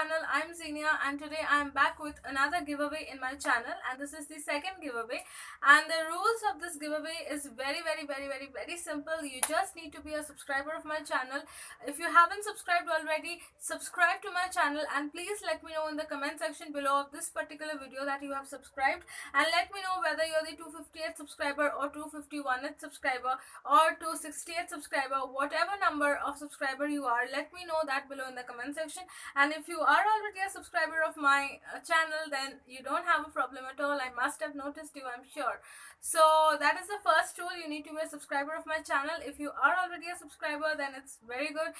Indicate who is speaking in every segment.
Speaker 1: channel. I'm Xenia and today I'm back with another giveaway in my channel, and this is the second giveaway. And the rules of this giveaway is very simple. You just need to be a subscriber of my channel. If you haven't subscribed already, subscribe to my channel and please let me know in the comment section below of this particular video that you have subscribed, and let me know whether you're the 250th subscriber or 251th subscriber or 260th subscriber. Whatever number of subscriber you are, let me know that below in the comment section. And if you are already a subscriber of my channel, then you don't have a problem at all. I must have noticed you, I'm sure. So that is the first rule. You need to be a subscriber of my channel. If you are already a subscriber, then it's very good.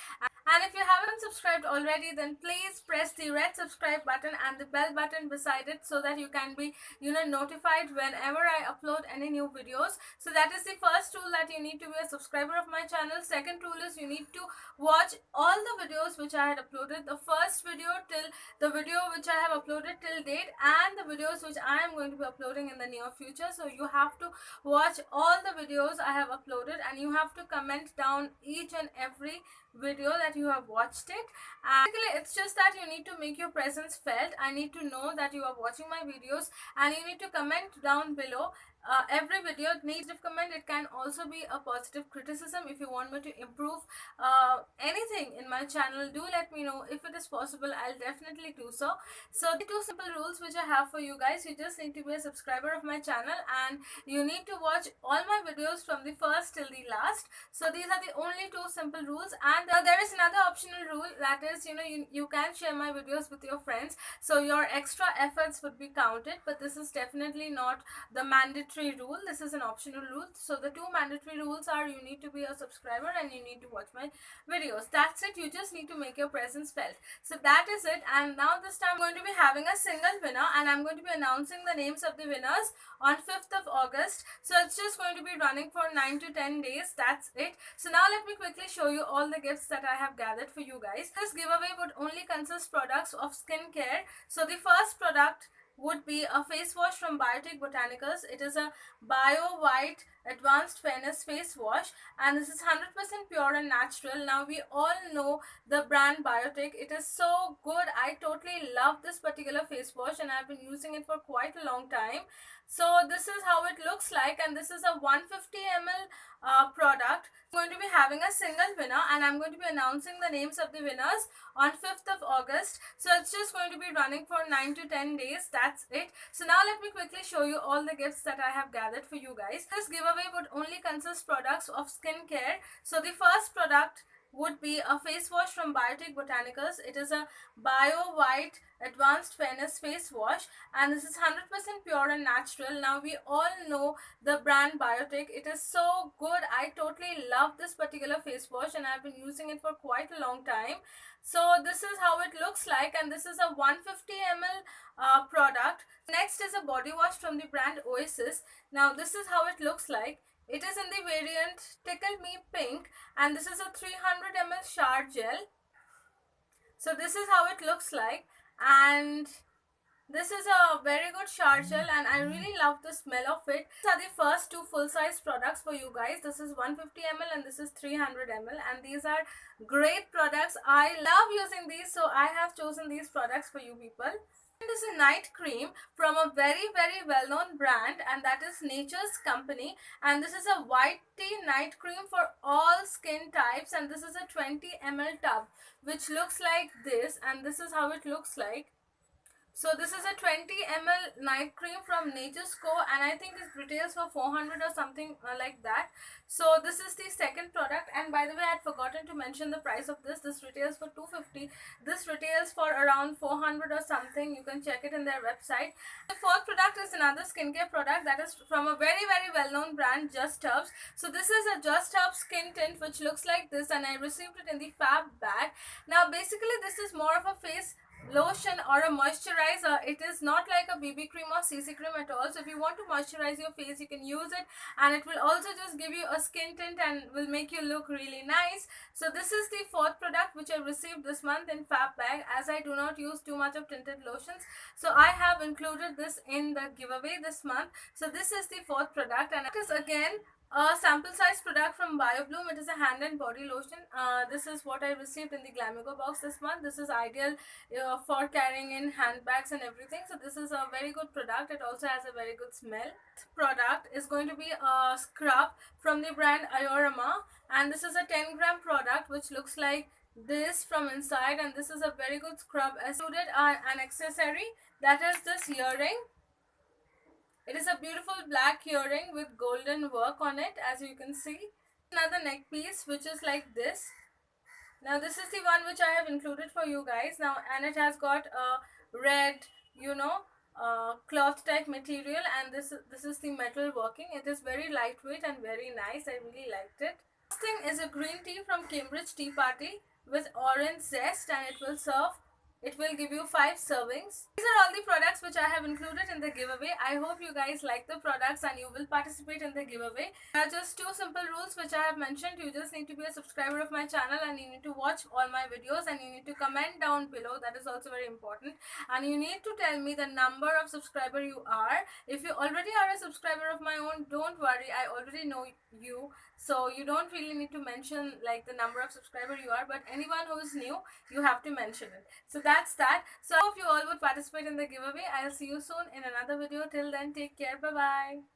Speaker 1: And if you haven't subscribed already, then please press the red subscribe button and the bell button beside it so that you can be notified whenever I upload any new videos. So that is the first rule, that you need to be a subscriber of my channel. Second rule is you need to watch all the videos which I had uploaded, the first video till the video which I have uploaded till date, and the videos which I am going to be uploading in the near future. So you have to watch all the videos I have uploaded, and you have to comment down each and every video that you have watched it. And basically it's just that you need to make your presence felt. I need to know that you are watching my videos, and you need to comment down below. Every video needs a comment. It can also be a positive criticism. If you want me to improve anything in my channel, do let me know. If it is possible, I'll definitely do so. So the two simple rules which I have for you guys: you just need to be a subscriber of my channel, and you need to watch all my videos from the first till the last. So these are the only two simple rules. And there is another optional rule, that is you can share my videos with your friends, so your extra efforts would be counted. But this is definitely not the mandatory rule. This is an optional rule. So the two mandatory rules are: you need to be a subscriber and you need to watch my videos. That's it. You just need to make your presence felt. So that is it. And now this time I'm going to be having a single winner, and I'm going to be announcing the names of the winners on 5th of August. So it's just going to be running for 9 to 10 days. That's it. So now let me quickly show you all the gifts that I have gathered for you guys. This giveaway would only consist products of skincare. So the first product would be a face wash from Biotic Botanicals. It is a Bio White Advanced Fairness face wash, and this is 100% pure and natural. Now we all know the brand Biotic. It is so good. I totally love this particular face wash, and I've been using it for quite a long time. So this is how it looks like, and this is a 150 ml product. I'm going to be having a single winner, and I'm going to be announcing the names of the winners on 5th of August. So it's just going to be running for 9 to 10 days. That's it. So now let me quickly show you all the gifts that I have gathered for you guys. This giveaway would only consist products of skincare. So the first product would be a face wash from Biotic Botanicals. It is a Bio White Advanced Fairness face wash, and this is 100% pure and natural. Now we all know the brand Biotic. It is so good. I totally love this particular face wash, and I've been using it for quite a long time. So this is how it looks like, and this is a 150 ml product. Next is a body wash from the brand Oasis. Now this is how it looks like. It is in the variant Tickle Me Pink, and this is a 300 ml shower gel. So this is how it looks like, and this is a very good shower gel, and I really love the smell of it. These are the first two full-size products for you guys. This is 150 ml and this is 300 ml, and these are great products. I love using these, so I have chosen these products for you people. This is a night cream from a very well-known brand, and that is Nature's Company, and this is a white tea night cream for all skin types, and this is a 20 ml tub which looks like this, and this is how it looks like. So this is a 20 ml night cream from Nature's Co, and I think it retails for 400 or something like that. So this is the second product, and by the way, I had forgotten to mention the price of this. This retails for 250. This retails for around 400 or something. You can check it in their website. The fourth product is another skincare product that is from a very well-known brand, Just Herbs. So this is a Just Herbs skin tint which looks like this, and I received it in the Fab bag. Now basically this is more of a face lotion or a moisturizer. It is not like a BB cream or CC cream at all. So if you want to moisturize your face, you can use it, and it will also just give you a skin tint and will make you look really nice. So this is the fourth product which I received this month in Fab bag, as I do not use too much of tinted lotions, so I have included this in the giveaway this month. So this is the fourth product, and it is again a sample size product from BioBloom. It is a hand and body lotion. This is what I received in the Glamigo box this month. This is ideal for carrying in handbags and everything. So this is a very good product. It also has a very good smell. Product is going to be a scrub from the brand Iorama, and this is a 10-gram product which looks like this from inside, and this is a very good scrub. As included an accessory, that is this earring. It is a beautiful black earring with golden work on it, as you can see. Another neck piece which is like this. Now this is the one which I have included for you guys now, and it has got a red, cloth type material, and this is the metal working. It is very lightweight and very nice. I really liked it. Next thing is a green tea from Cambridge Tea Party with orange zest, and it will give you 5 servings. These are all the products which I have included in the giveaway. I hope you guys like the products and you will participate in the giveaway. There are just 2 simple rules which I have mentioned. You just need to be a subscriber of my channel, and you need to watch all my videos, and you need to comment down below. That is also very important. And you need to tell me the number of subscriber you are. If you already are a subscriber of my own, don't worry, I already know you, so you don't really need to mention like the number of subscriber you are, but anyone who is new, you have to mention it. So that's that. So I hope you all would participate in the giveaway. I'll see you soon in another video. Till then, take care. Bye bye.